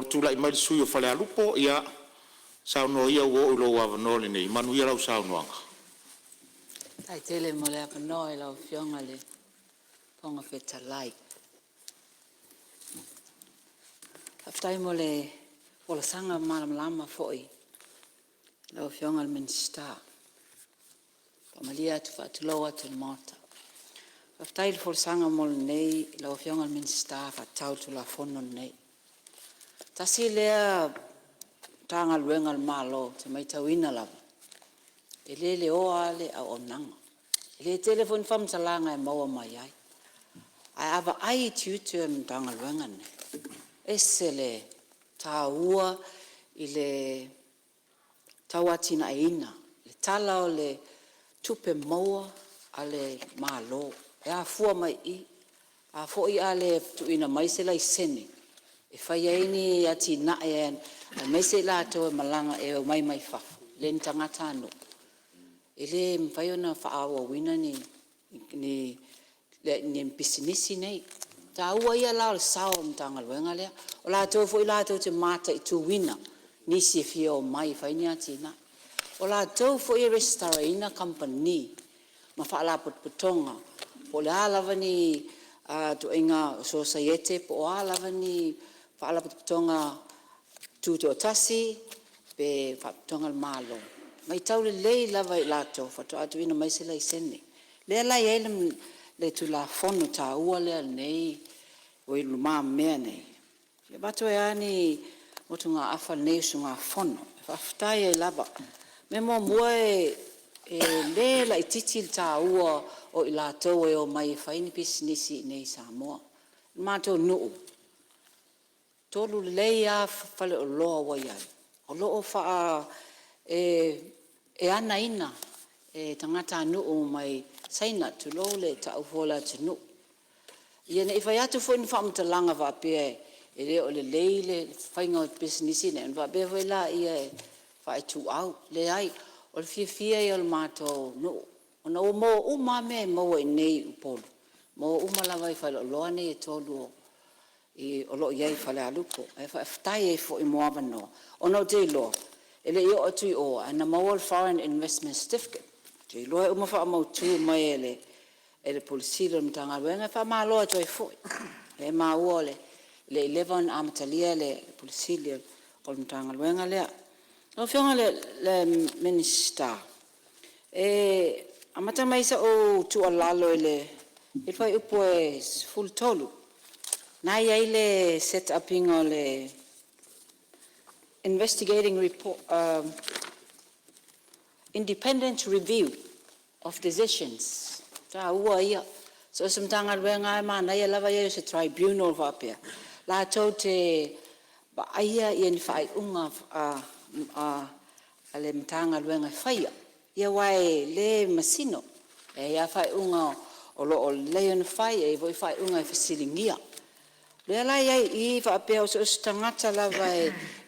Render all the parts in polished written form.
tula mai sui o fale alupo ia sauno ia o lo wa no le nei manu ia lau sauno anga Tai tele mo le apanoa lau fionga le ponga feta lai. Haftai mo le ola sanga malam lama foi lau fionga le Minster. Pamalia tu fatuloa tu mota. Haftai le sanga mo le nei lau fionga le Minster fatau tu la fono nei. Tasi lea tanga luenga le malo te mai tawina lava. E le oa le a onanga. E le telefon fam salanga e maua mai ai. Ai ava ai tiutu e mtanga luenga ne. Ese le taua i le tawatina ina. Le tala o le tupe maua a le malo. E a fua mai i. A foi a le tuina mai se lai sene. E fai aini ati na e mai se la to e malanga e mai mai fa. Le ntangata anu. Ele mfai ona faawa wina ni pisinisi nei. Ta ua ia lao le sao mtanga luenga lea. O la tau fo ila tau te mata i tu wina. Nisi e fia o mai fai ni ati na. O la tau fo i restara ina company. Ma faa la putonga. Po le alava ni tu inga societe. Po alava ni faa la putonga tu te otasi. Pe faa putonga le malo. Mai tau le lei lava i lato, fato atu ina mai se lai sene. Lea lai ele le tu la fono ta ua lea nei, o ilu maa mea nei. Le bato e ani, motu ngā afa nei su ngā fono, whaftai e lava. Me mo mua le la i titi ta ua o i lato e o mai whaini pisinisi nei Samoa. Mātou nuu. Tolu lei a whale o loa waiai. O loo wha e ana ina e tangata anu o mai saina tu lo le ta ufola tu nu. Ia ne ifa atu fo in fam te langa va pe e le o le leile fainga business ne va be vela ia fa tu au le ai o fia ia o mato no ona o mo o ma me mo e nei upol. Mo o ma lava i fa lo ne e tolu e o lo ia i fa le alupo e fa tai e fo i mo avano. Ona te lo ele yo atu o ana mawal foreign investment certificate te lo e uma fa mau tu mai ele policia mtanga wenga fa ma lo to foi e ma wole le 11 amatalia le policia o mtanga wenga le o fionga le Minster e amata mai sa o tu alalo ele e fai upo e full tolu na ia ile set uping ole investigating report, independent review of decisions. Ta ua ia. So samtanga luenga mana ia lava ia se tribunal vapia. La tau te ba ia ia ni fai unga ale mtanga luenga faia. Ia wai le masino. E ia fai unga o lo o leon fai e voi fai unga e fasilingia. Le la ia I fa pe o so tangata lava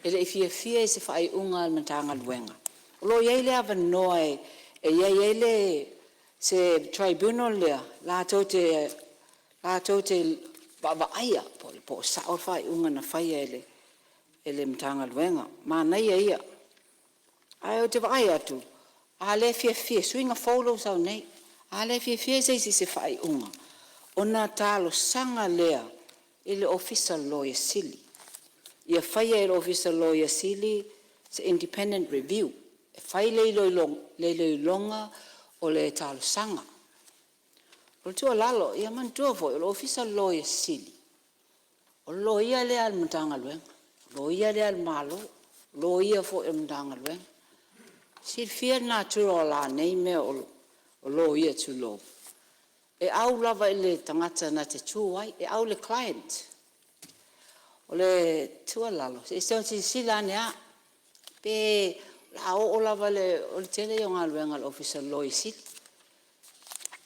ele fia se fai unga mtanga luenga. Lo ia le ava noi e ia le se tribunal le la tote ba aia po sa o fai unga na fai ele mtanga luenga. Ma na ia ai o te vai atu a le fia swinga follow sa nei a le fia se fai unga ona talo sanga lea ele official lawyer sili. Ia whaia ele official lawyer sili se independent review. E whai le longa o le talo sanga. O tua lalo, ia mantua fo, ele official lawyer sili. O lo ia le al mtanga luenga. Lo ia le al malo. Lo ia fo e mtanga luenga. Si fia natural la nei me o lo ia tu lo. E au lava ele tangata na te tuai, e au le client. O le tua lalo. Se si sila nea, pe la o lava o le tele o ngā luenga le official law sili.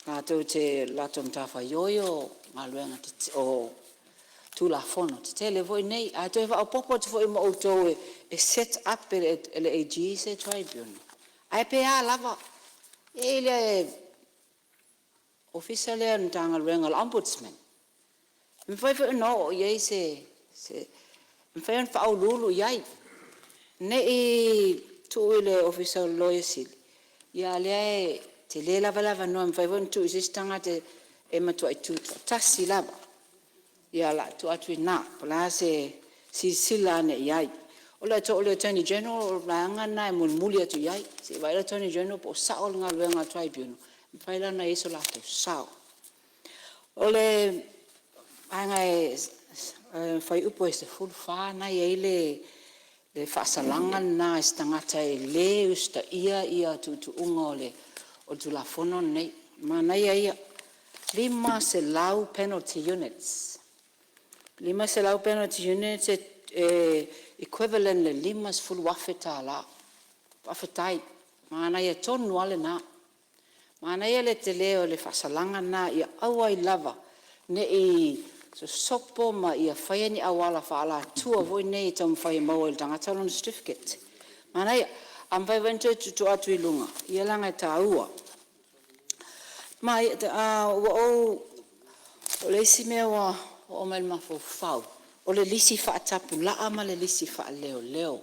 Ngā tau te lato mtafa yoyo, ngā luenga o tu la fono. Te tele voi nei, a tau e wha o popo te foi mo o tau e set up ele AG se tribunal. Ai pe a lava, e le official le ntanga luenga ombudsman. Me fai no ye se Whaion whao lulu iai. Ne I tu le official lawyer sil. Ia lea te le lava noa whaion tu isistanga te e matua I tu tasi lava. Ia la tu atu I nā. Pala se sila ne iai. Ola to ole Attorney General la anga na muli atu iai. Se vai Attorney General po sao ngā luenga tribunal. Whaila na iso la to sao. Ole anga whai upo se full whāna i le whaasalanga na istangata le usta ia tu unga o tu la fono nei. Mana ia 5 se lau penalty units. 5 se lau penalty units equivalent le 5 full wafeta la. Wafetai. Mana ia tonu ale na. Mana ia le te leo le whasalanga na ia awa I lava. Ne I so sopo ma ia whaia ni awala whaala tua voi nei tam whaia maua il tangata lona certificate. Mana ia, am whai wentu tu atu I lunga. Ia langa ta ua. Ma o le isi mea o mel mafo whau. O le lisi whaatapu laa ma le lisi wha leo.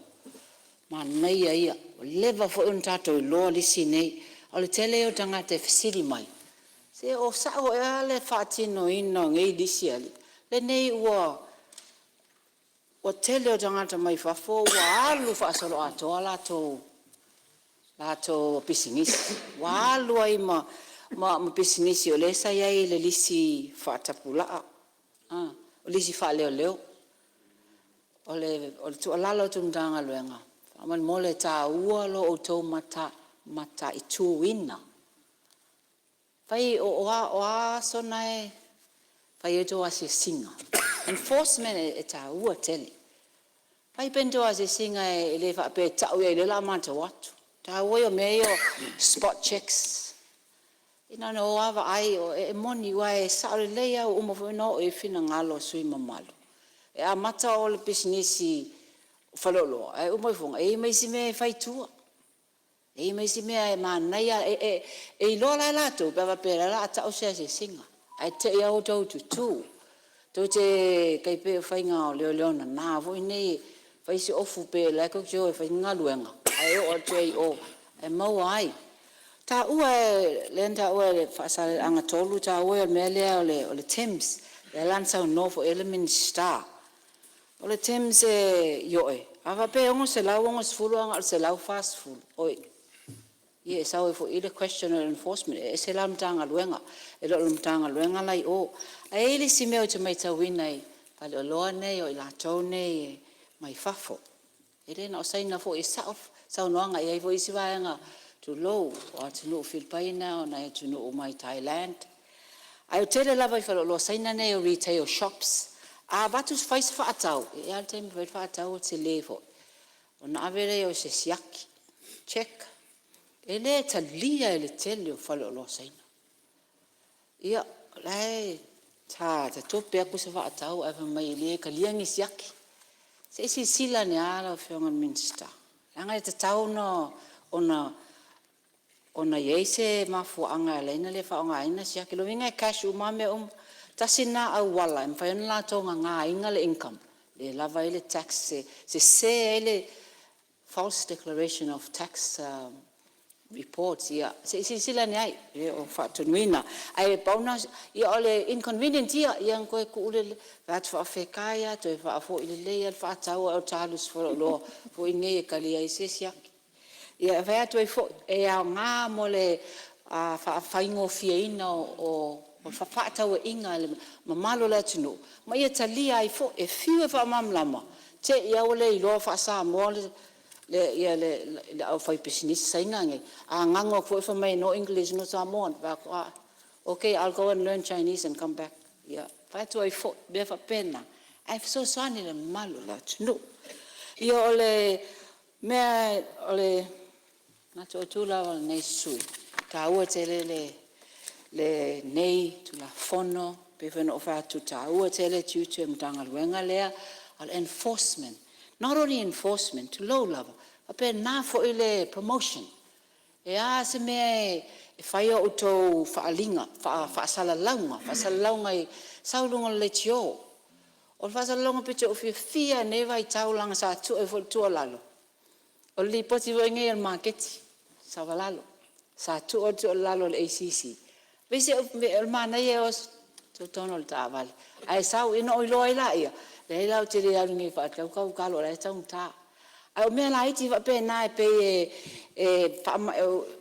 Ma nei ia. O leva fo un tato I loa lisi nei. O le tele o tangata e whisiri mai. Se o sao e le whaatino ino ngei lisi ali. Le nei ua tele o tangata mai whafo ua alu whaasolo atoa lato pisingisi. Ua alu ai ma pisingisi o lesa iai le lisi whaatapu laa. O lisi wha leo. O le tu alalo tu mtanga luenga. Aman mole ta ua lo o tau mata I tu wina. Fai o aso nai fai e toa se singa. Enforcement e ta ua tele. Fai pentoa se singa e le fa pe tau e le la mata watu. Ta ua o meo spot checks. Ina no ava ai o e moni wa e saore leia o umofino e fina ngalo sui mamalu. E a mata o le businessi falolo. E umofonga e meisi me fai tua. E meisi me e manaia e lola lato bava pera la ta o se singa. Ai te ia o tau tu. To te kai pe fai nga o leona na vo nei fai se ofu pe la ko jo e fai nga luenga. Ai o te o e mau ai. Ta ua lenta ua le fasal anga tolu ta ua mele o le Thames. Le lansa o North Element Star. O le Thames yoe. Ava pe ongo se lau ongo sfulu anga se lau fast food. Oi. Ie sao e fo ile question enforcement e se lam tanga luenga e lo tanga luenga lai o ai le si meo te mai tawina I pale o loa nei o I la tau nei mai fafo e le na o saina fo I sao noanga I ai fo isi vaenga tu low o atu no Filipina o na atu no mai Thailand ai o tele lava I falo lo saina nei o retail shops a batus fais fa atau e al tem fa atau te levo o na avere o se siaki check ele talia ele tele o falo lo saina ia lai ta tope aku se va atau ava mai le kaliangi siaki se sila ni ala fionga minsta langa te tau no ona yese mafu anga lena le fa anga ina siaki lo vinga cash umame tasina au wala em fa la tonga nga inga le income le lava ele tax se ele false declaration of tax reports ia se sila ni ai o fa tunuina ai pauna ia ole inconvenient ia yang ko ku le vat fa fekaya to fa fo ile le fa tau o talus fo lo fo inge kali ai se sia ia va to fo e a nga mole a fa ingo fieina o fa tau inga le mamalo la tunu ma ia talia ai fo e fiu fa mamlama te ia ole lo fa sa mole le au fai business sainga a ngango fo mai no English no Samoan ba okay I'll go and learn Chinese and come back yeah fa to I fo be fa pena I so sani le malo la no io ole me ole na to la nei sui ta ua tele le nei tu la fono pe no fa tu ta ua tele tu mtanga luenga lea al enforcement. Not only enforcement, to low level, but na for ile promotion. E a se me e fai o to fa alinga, fa sala launga I saulunga le tio. O whasalonga picho o fia ne vai taulanga sa tu e fol tua lalo. O li poti wo ngai al marketi sa valalo. Sa tu o tu lalo le ACC. Vese o mana ye os to tono le taval. Ai sau ino o loi la ia. Le la o te rea ngai fa kau kalo la tau ta. Ai o me la iti va pe na pe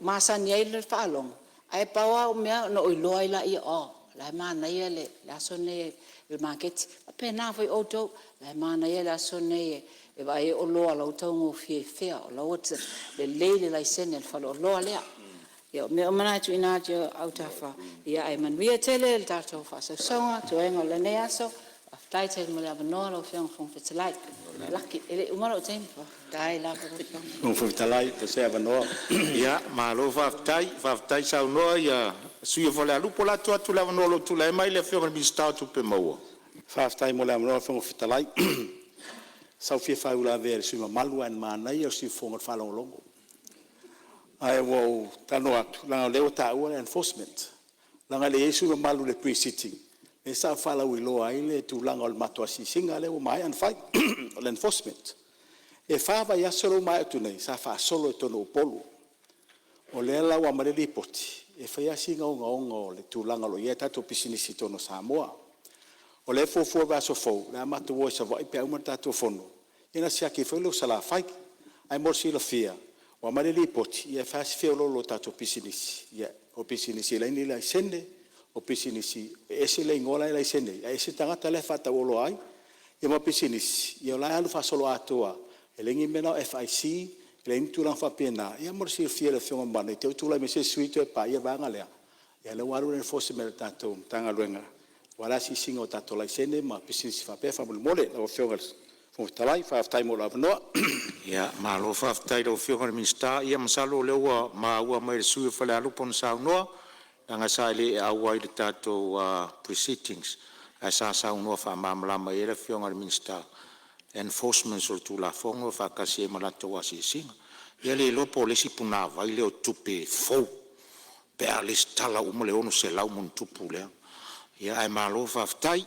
masa ni ai le falong. Ai pawa o me no o loi la ia o. La mana ye le la sone il market pe na foi auto la mana ye la sone e vai o loa la utongo fia o la wot le lele la sene el falo loa le ya me o mana tu ina jo auta fa ya ai man we tele el tato fa so songa to engo le ne aso aftai te mo la no lo fiong fong fetlai laki ele umaro tempo dai la fong fetlai to se no ya ma lo fa sa no ya sui vola lupo la tu la no lo tu la mai le fiong mi sta tu pe mo Whaftai mo le amanoa whonga whitalai. Sau fia whaula vere sui malu an mānai au si whonga whalongolongo. Ai wau tano atu. Langa leo ta ua le enforcement. Langa le esu malu le pre-sitting. Le sa whala uiloa ai le tu langa o le matua si singa le o mai an whai. O le enforcement. E whawa ia solo mai atu nei. Sa wha solo e tono o polo. O le ala wa mareli poti. E whaia singa o ngaonga o le tu langa lo ia tato pisinisi tono Samoa. O le fo va so fo la matu wo sa vai pe uma tato fono ina sia ke fo lo sala fai ai mor si lo fia o mare li poti e fa si lo tato pisinisi ya o pisinisi la ni la sende o pisinisi e se le ngola la sende e se tanga tele fata o lo ai e mo pisinisi e la alu fa solo atoa e le ngi mena FIC le intu la fa pena e mor si fia le fio mbane te tu la me se suite e pa ia va ngale e le waru ne fosse mer tato tanga luenga wala si singo tato la sene ma pisinisi fa pe fa mole o fiongers fo talai fa tai mo la no ya ma lo fa tai do fiongers minsta ia masalo le wa ma wa mai su fa la lupon sa no nga sa le awai de tato proceedings asa sa no fa mamla mai le fiongers minsta enforcement so tu la fongo fa kasi ma la to wa si singa ia le lo polisi puna vai le o tupe fo pe alistala o mo le ono se la o mon tupu le ia ai malo fa tai